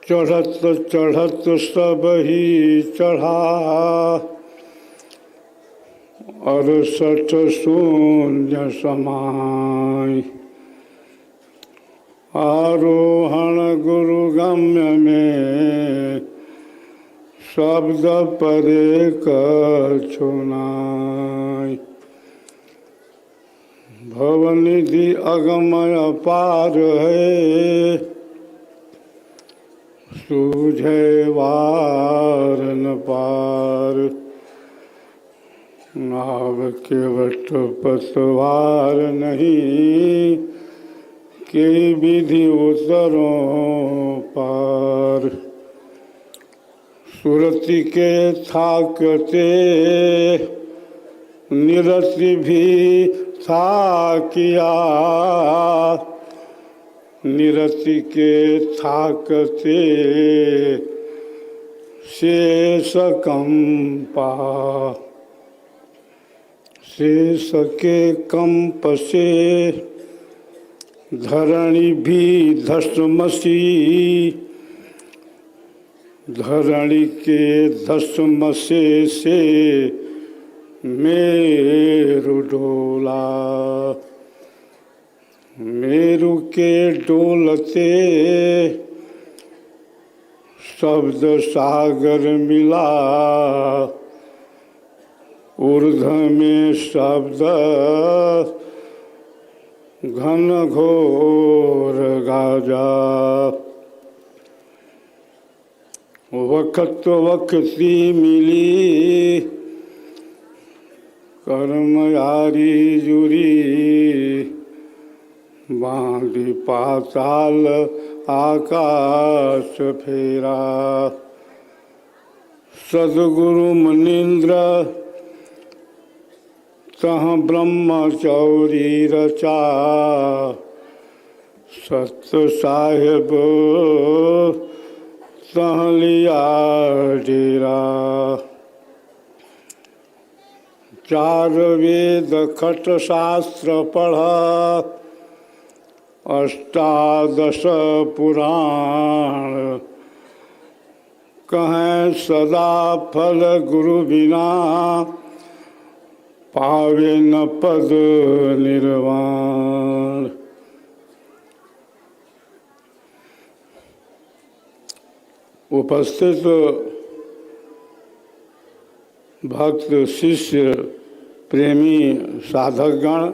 चढ़त चढ़त सब ही चढ़ा, अड़सठ शून्य समाय। आरोहण गुरुगम्य में शब्द परे कछुनाय। भवनिधि अगमय पार है, सूझे वार न पार। नाव केवट पतवार नहीं, के विधि उतरों पार। सुरति के थाकते निरति भी था किया, निरति के थाकते शेष कंपा। शेष के कंप से धरणी भी धसमसी, धरणी के धसमसे से मेरु डोला। मेरु के डोलते शब्द सागर मिला, ऊर्ध्व में शब्द घन घोर गाजा। वक्त वक्ती मिली, कर्म यारी जुरी। बांधी पाताल आकाश फेरा, सद्गुरु मुनीन्द्र तह ब्रह्मचौरी रचा। सत्य साहेब तह लिया डेरा। चार वेद खट शास्त्र पढ़ा, अष्टादश पुराण। कहें सदा फल गुरु बिना, पावे न पद निर्वाण। उपस्थित भक्त शिष्य प्रेमी साधकगण,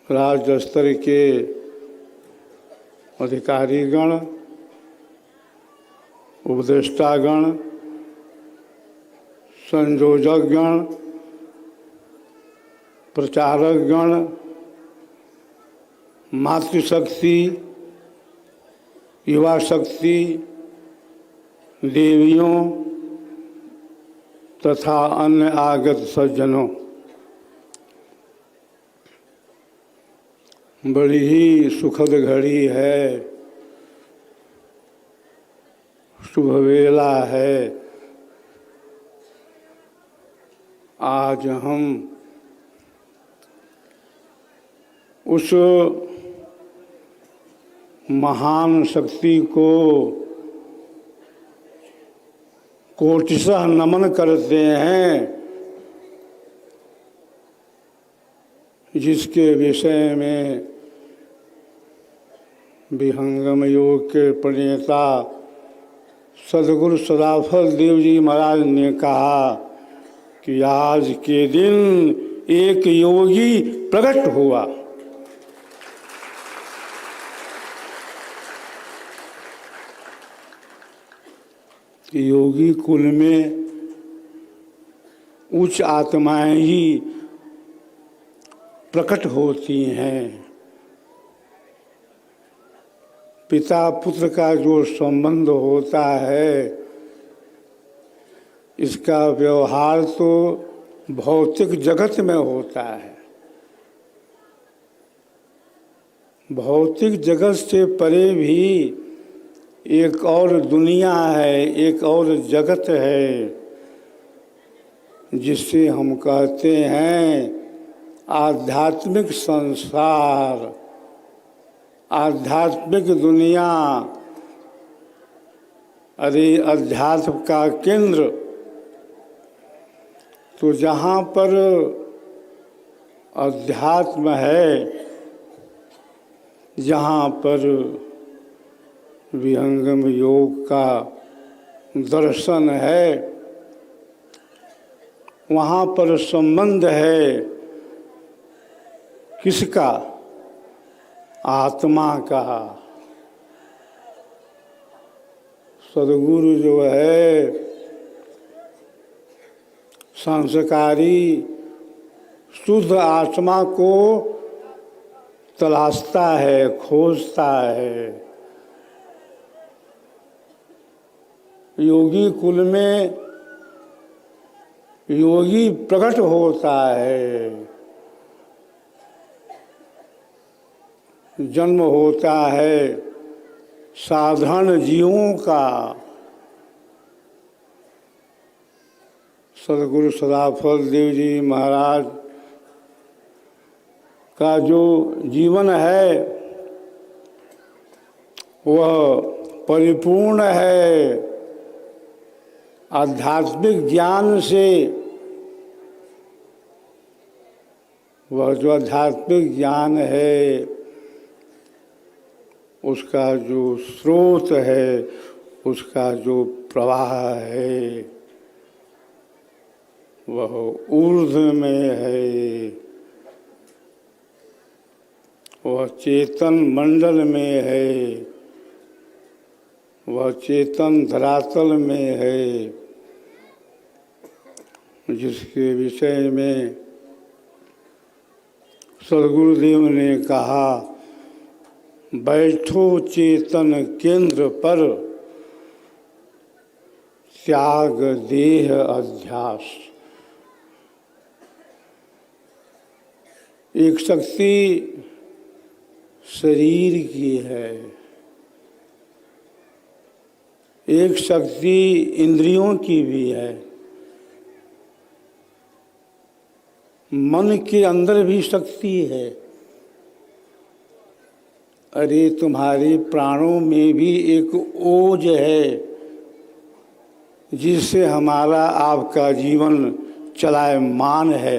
राज्य स्तर के अधिकारीगण, उपदेष्टागण, संयोजकगण, प्रचारकगण, मातृशक्ति, युवा शक्ति, देवियों तथा अन्य आगत सज्जनों, बड़ी ही सुखद घड़ी है, शुभ वेला है। आज हम उस महान शक्ति को कोटिशः नमन करते हैं, जिसके विषय में विहंगम योग के प्रणेता सद्गुरु सदाफल देव जी महाराज ने कहा कि आज के दिन एक योगी प्रकट हुआ। योगी कुल में उच्च आत्माएं ही प्रकट होती हैं। पिता पुत्र का जो संबंध होता है, इसका व्यवहार तो भौतिक जगत में होता है। भौतिक जगत से परे भी एक और दुनिया है, एक और जगत है, जिसे हम कहते हैं आध्यात्मिक संसार। आध्यात्मिक दुनिया, अरे अध्यात्म का केंद्र, तो जहाँ पर अध्यात्म है, जहाँ पर विहंगम योग का दर्शन है, वहाँ पर संबंध है किसका? आत्मा का। सद्गुरु जो है संस्कारी शुद्ध आत्मा को तलाशता है, खोजता है। योगी कुल में योगी प्रकट होता है, जन्म होता है साधारण जीवों का। सद्गुरु सदाफल देव जी महाराज का जो जीवन है वह परिपूर्ण है आध्यात्मिक ज्ञान से। वह जो आध्यात्मिक ज्ञान है उसका जो स्रोत है, उसका जो प्रवाह है वह ऊर्ध्व में है, वह चेतन मंडल में है, वह चेतन धरातल में है, जिसके विषय में सद्गुरुदेव ने कहा, बैठो चेतन केंद्र पर, त्याग देह अध्यास। एक शक्ति शरीर की है, एक शक्ति इंद्रियों की भी है, मन के अंदर भी शक्ति है। अरे तुम्हारे प्राणों में भी एक ओज है जिससे हमारा आपका जीवन चलायमान है,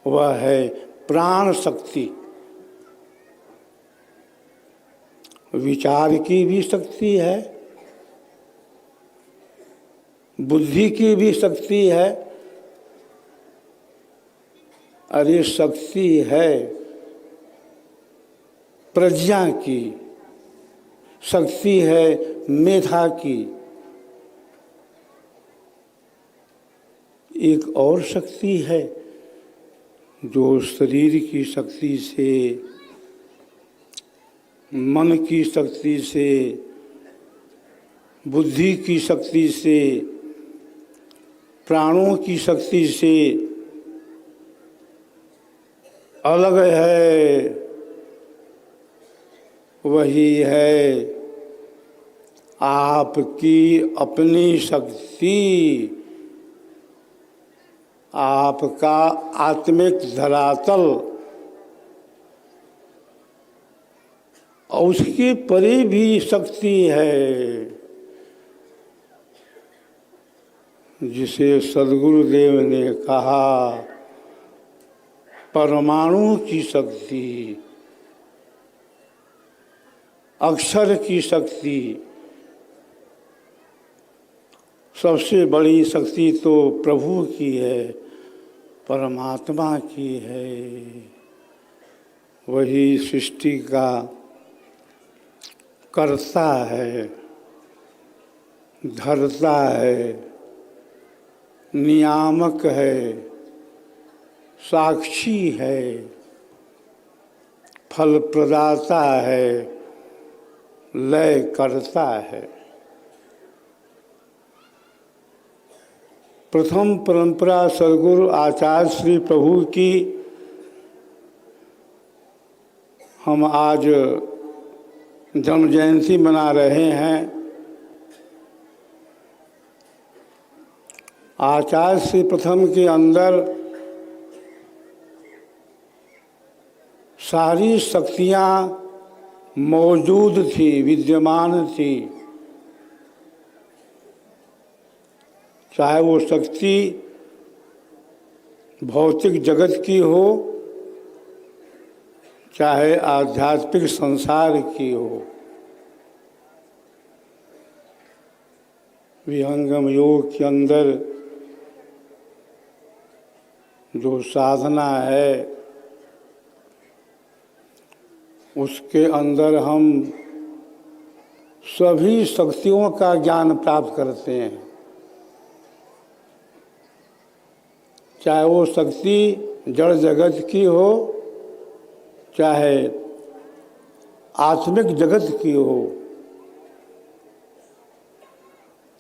वह है प्राण शक्ति। विचार की भी शक्ति है, बुद्धि की भी शक्ति है। अरे शक्ति है प्रज्ञा की, शक्ति है मेधा की। एक और शक्ति है जो शरीर की शक्ति से, मन की शक्ति से, बुद्धि की शक्ति से, प्राणों की शक्ति से अलग है। वही है आपकी अपनी शक्ति, आपका आत्मिक धरातल। और उसके परे भी शक्ति है जिसे सद्गुरुदेव ने कहा परमाणु की शक्ति, अक्षर की शक्ति। सबसे बड़ी शक्ति तो प्रभु की है, परमात्मा की है। वही सृष्टि का करता है, धरता है, नियामक है, साक्षी है, फल प्रदाता है, लय करता है। प्रथम परंपरा सद्गुरु आचार्य श्री प्रभु की हम आज जन्म जयंती मना रहे हैं। आचार्य श्री प्रथम के अंदर सारी शक्तियाँ मौजूद थी, विद्यमान थी। चाहे वो शक्ति भौतिक जगत की हो, चाहे आध्यात्मिक संसार की हो। विहंगम योग के अंदर जो साधना है, उसके अंदर हम सभी शक्तियों का ज्ञान प्राप्त करते हैं। चाहे वो शक्ति जड़ जगत की हो, चाहे आत्मिक जगत की हो।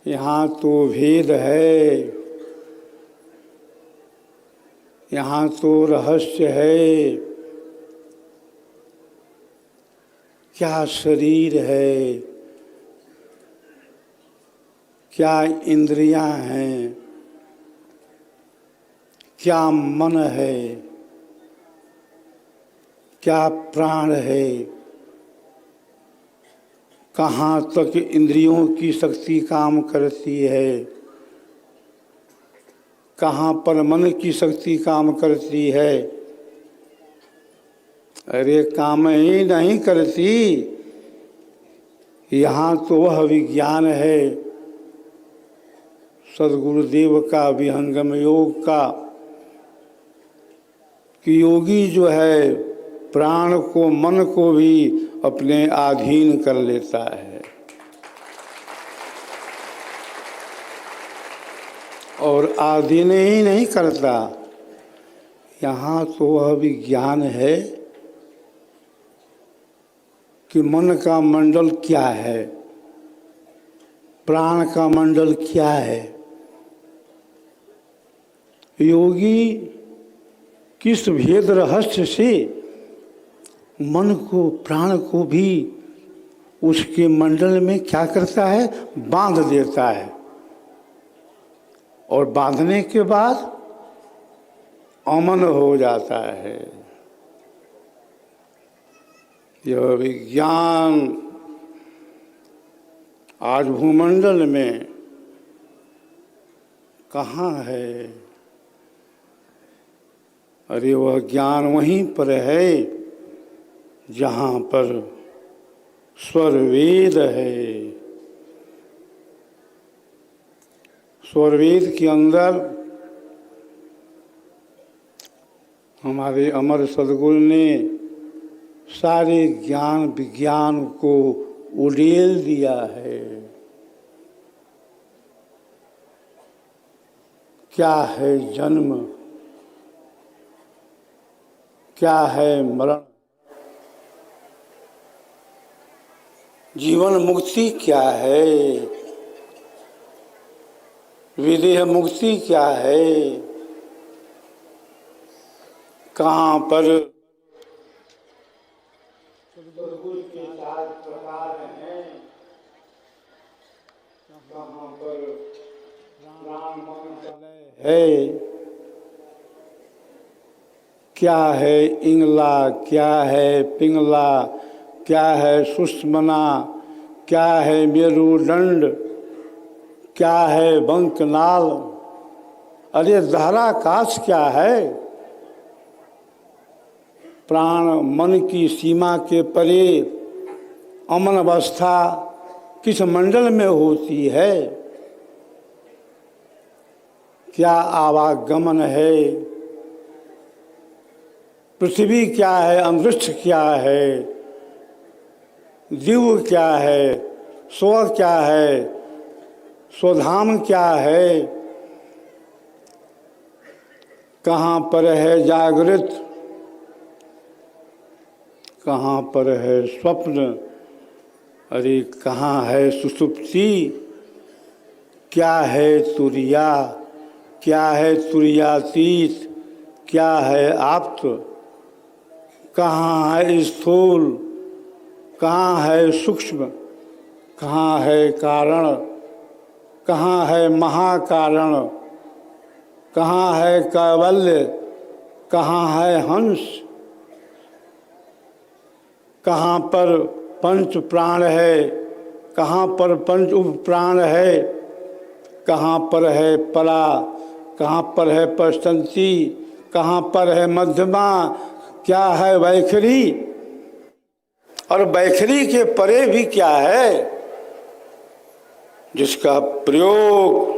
यहाँ तो भेद है, यहाँ तो रहस्य है। क्या शरीर है, क्या इंद्रियां हैं, क्या मन है, क्या प्राण है, कहाँ तक इंद्रियों की शक्ति काम करती है, कहाँ पर मन की शक्ति काम करती है। अरे काम ही नहीं करती। यहाँ तो वह विज्ञान है सद्गुरुदेव का, विहंगम योग का, कि योगी जो है प्राण को, मन को भी अपने अधीन कर लेता है। और अधीन ही नहीं करता, यहाँ तो वह विज्ञान है कि मन का मंडल क्या है, प्राण का मंडल क्या है। योगी किस भेद रहस्य से मन को, प्राण को भी उसके मंडल में क्या करता है, बांध देता है। और बांधने के बाद अमन हो जाता है। यह विज्ञान आज भूमंडल में कहाँ है? अरे वह ज्ञान वहीं पर है जहाँ पर स्वर वेद है। स्वर वेद के अंदर हमारे अमर सद्गुरु ने सारे ज्ञान विज्ञान को उड़ेल दिया है। क्या है जन्म, क्या है मरण, जीवन मुक्ति क्या है, विदेह मुक्ति क्या है, कहाँ पर सद्गुरु के साथ प्रकार हैं, कहाँ पर राम मंत्रालय है, क्या है इंगला, क्या है पिंगला, क्या है सुषमना, क्या है मेरुदंड, क्या है बंकनाल। अरे धराकाश क्या है? प्राण मन की सीमा के परे अमन अवस्था किस मंडल में होती है? क्या आवागमन है? पृथ्वी क्या है, अंतरिक्ष क्या है, दिव्य क्या है, स्व क्या है, स्वधाम क्या है, कहाँ पर है जागृत, कहाँ पर है स्वप्न, अरे कहाँ है सुषुप्ति, क्या है तुरिया, क्या है तुरियातीत, क्या है आप्त, कहाँ है स्थूल, कहाँ है सूक्ष्म, कहाँ है कारण, कहाँ है महाकारण, कहाँ है कैवल्य, कहाँ है हंस, कहाँ पर पंच प्राण है, कहाँ पर पंच उप प्राण है, कहाँ पर है परा, कहाँ पर है पश्चंती, कहाँ पर है मध्यमा, क्या है वैखरी, और वैखरी के परे भी क्या है, जिसका प्रयोग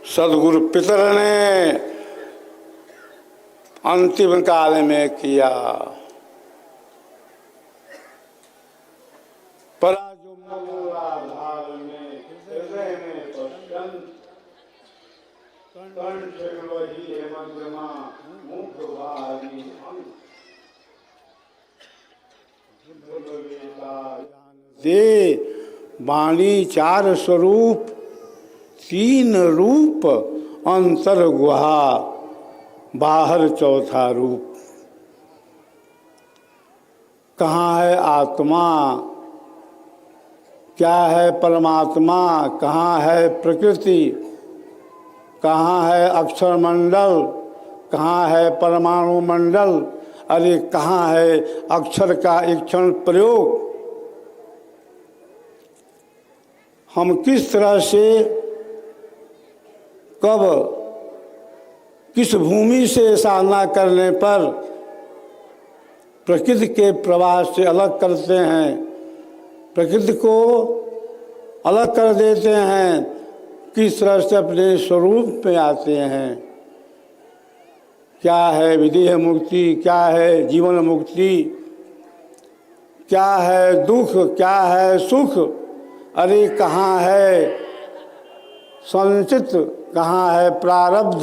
सदगुरु पितर ने अंतिम काल में किया। परा जो मूलाधार में हृदय में पश्चंत, कंठ वही है मध्यमा, मुख वाणी अंत। दे वाणी चार स्वरूप, तीन रूप, अंतर गुहा, बाहर चौथा रूप। कहाँ है आत्मा, क्या है परमात्मा, कहाँ है प्रकृति, कहाँ है अक्षर मंडल, कहाँ है परमाणु मंडल, अरे कहाँ है अक्षर का एक क्षण प्रयोग। हम किस तरह से कब किस भूमि से साधना करने पर प्रकृति के प्रवाह से अलग करते हैं, प्रकृति को अलग कर देते हैं, किस तरह से अपने स्वरूप में आते हैं। क्या है विदेह मुक्ति, क्या है जीवन मुक्ति, क्या है दुख, क्या है सुख, अरे कहाँ है संचित, कहाँ है प्रारब्ध,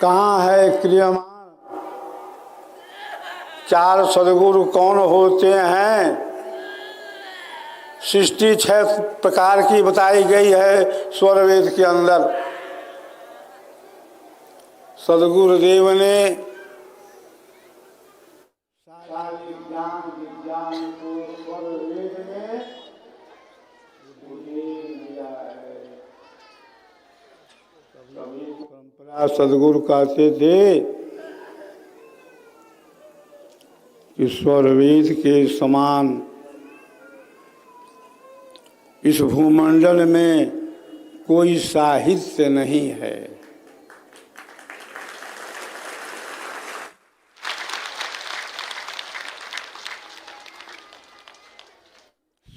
कहाँ है क्रियमान। चार सदगुरु कौन होते हैं? सृष्टि 6 प्रकार की बताई गई है स्वर वेद के अंदर। सदगुरुदेव ने सारे ज्ञान विज्ञान को स्वर वेद में दिया है। सभी परंपरा सदगुरु कहते थे कि स्वर वेद के समान इस भूमंडल में कोई साहित्य नहीं है।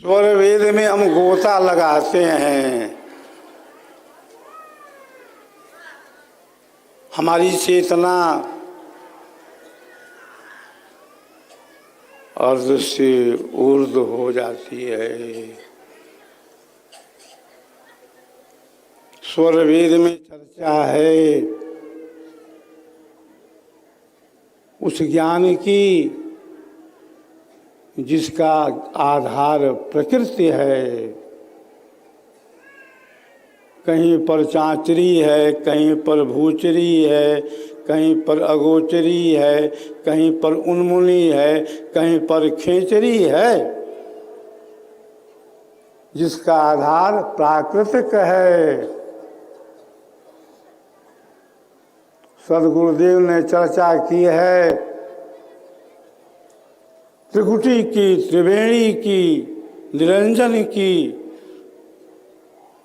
स्वर वेद में हम गोता लगाते हैं, हमारी चेतना अर्ध से ऊर्ध्व हो जाती है। स्वर वेद में चर्चा है उस ज्ञान की जिसका आधार प्रकृति है। कहीं पर चांचरी है, कहीं पर भूचरी है, कहीं पर अगोचरी है, कहीं पर उन्मुनी है, कहीं पर खेचरी है, जिसका आधार प्राकृतिक है। सदगुरुदेव ने चर्चा की है त्रिकुटी की, त्रिवेणी की, निरंजन की,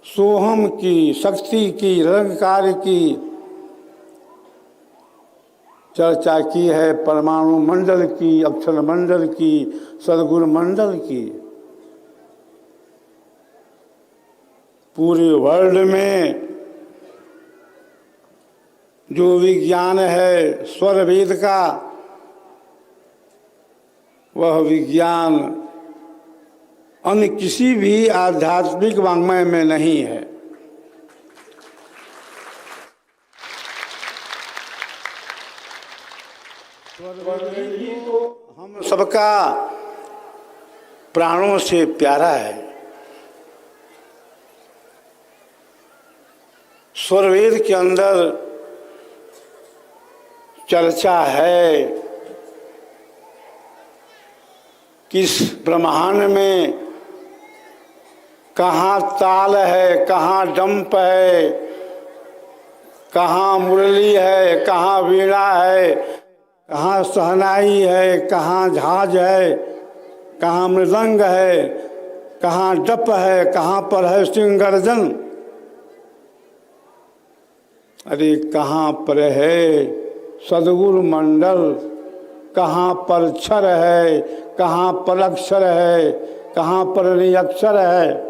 सोहम की, शक्ति की, निरंकार की। चर्चा की है परमाणु मंडल की, अक्षर मंडल की, सदगुरु मंडल की। पूरे वर्ल्ड में जो विज्ञान है स्वर वेद का, वह विज्ञान अन्य किसी भी आध्यात्मिक वाङ्मय में नहीं है। हम सबका प्राणों से प्यारा है। स्वर वेद के अंदर चर्चा है कि इस ब्रह्मांड में कहाँ ताल है, कहाँ डंप है, कहाँ मुरली है, कहाँ वीणा है, कहाँ सहनाई है, कहाँ झांझ है, कहाँ मृदंग है, कहाँ डप है, कहाँ पर है सिंह गर्जन। अरे कहाँ पर है सदगुरु मंडल, कहाँ पर क्षर है, कहाँ पर अक्षर है, कहाँ पर निरक्षर है।